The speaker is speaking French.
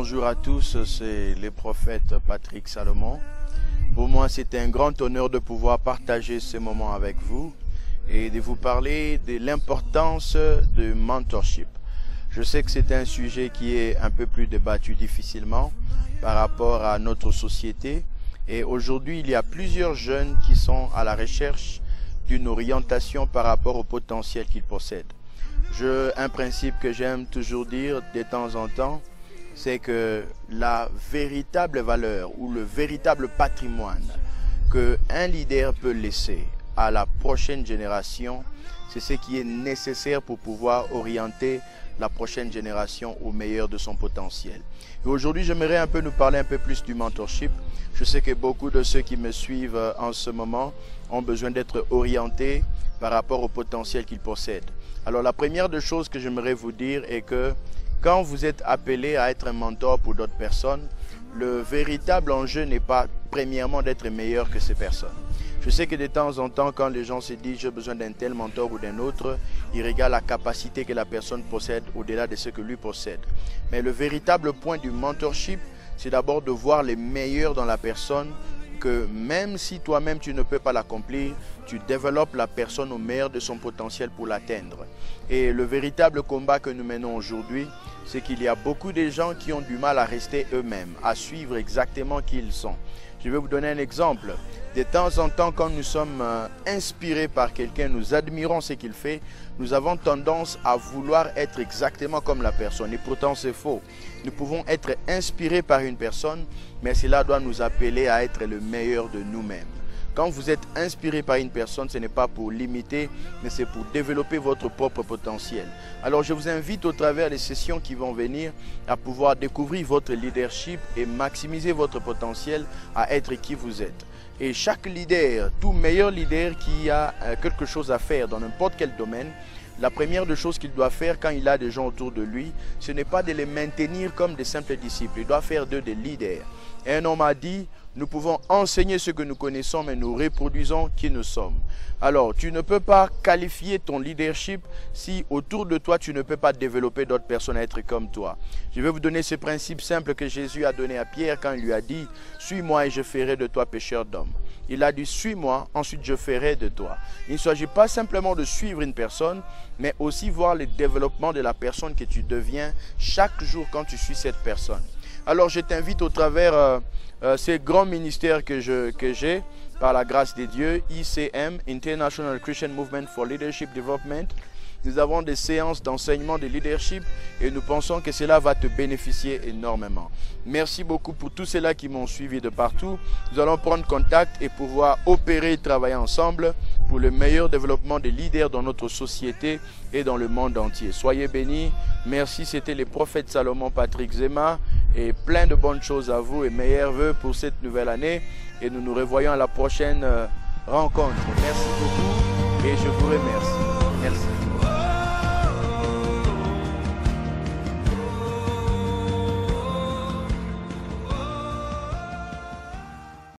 bonjour à tous, c'est le prophète Patrick Salomon. Pour moi, c'est un grand honneur de pouvoir partager ce moment avec vous et de vous parler de l'importance du mentorship. Je sais que c'est un sujet qui est un peu plus débattu difficilement par rapport à notre société. Et aujourd'hui, il y a plusieurs jeunes qui sont à la recherche d'une orientation par rapport au potentiel qu'ils possèdent. Un principe que j'aime toujours dire de temps en temps, c'est que la véritable valeur ou le véritable patrimoine qu'un leader peut laisser à la prochaine génération, c'est ce qui est nécessaire pour pouvoir orienter la prochaine génération au meilleur de son potentiel. Et aujourd'hui, j'aimerais un peu nous parler un peu plus du mentorship. Je sais que beaucoup de ceux qui me suivent en ce moment ont besoin d'être orientés par rapport au potentiel qu'ils possèdent. Alors la première des choses que j'aimerais vous dire est que quand vous êtes appelé à être un mentor pour d'autres personnes, le véritable enjeu n'est pas premièrement d'être meilleur que ces personnes. Je sais que de temps en temps, quand les gens se disent « j'ai besoin d'un tel mentor ou d'un autre », ils regardent la capacité que la personne possède au-delà de ce que lui possède. Mais le véritable point du mentorship, c'est d'abord de voir les meilleurs dans la personne, que même si toi-même tu ne peux pas l'accomplir, tu développes la personne au meilleur de son potentiel pour l'atteindre. Et le véritable combat que nous menons aujourd'hui, c'est qu'il y a beaucoup de gens qui ont du mal à rester eux-mêmes, à suivre exactement qui ils sont. Je vais vous donner un exemple. De temps en temps, quand nous sommes inspirés par quelqu'un, nous admirons ce qu'il fait, nous avons tendance à vouloir être exactement comme la personne. Et pourtant, c'est faux. Nous pouvons être inspirés par une personne, mais cela doit nous appeler à être le meilleur de nous-mêmes. Quand vous êtes inspiré par une personne, ce n'est pas pour l'imiter, mais c'est pour développer votre propre potentiel. Alors je vous invite au travers des sessions qui vont venir à pouvoir découvrir votre leadership et maximiser votre potentiel à être qui vous êtes. Et chaque leader, tout meilleur leader qui a quelque chose à faire dans n'importe quel domaine, la première des choses qu'il doit faire quand il a des gens autour de lui, ce n'est pas de les maintenir comme des simples disciples. Il doit faire d'eux des leaders. Et un homme a dit, nous pouvons enseigner ce que nous connaissons, mais nous reproduisons qui nous sommes. Alors, tu ne peux pas qualifier ton leadership si autour de toi, tu ne peux pas développer d'autres personnes à être comme toi. Je vais vous donner ce principe simple que Jésus a donné à Pierre quand il lui a dit, suis-moi et je ferai de toi pécheur d'hommes. Il a dit, suis-moi, ensuite je ferai de toi. Il ne s'agit pas simplement de suivre une personne, mais aussi voir le développement de la personne que tu deviens chaque jour quand tu suis cette personne. Alors je t'invite au travers ces grands ministères que j'ai, par la grâce de Dieu, ICM, International Christian Movement for Leadership Development. Nous avons des séances d'enseignement de leadership et nous pensons que cela va te bénéficier énormément. Merci beaucoup pour tous ceux-là qui m'ont suivi de partout. Nous allons prendre contact et pouvoir opérer et travailler ensemble pour le meilleur développement des leaders dans notre société et dans le monde entier. Soyez bénis. Merci, c'était le prophète Salomon Patrick Zema et plein de bonnes choses à vous et meilleurs vœux pour cette nouvelle année. Et nous nous revoyons à la prochaine rencontre. Merci beaucoup et je vous remercie. Merci.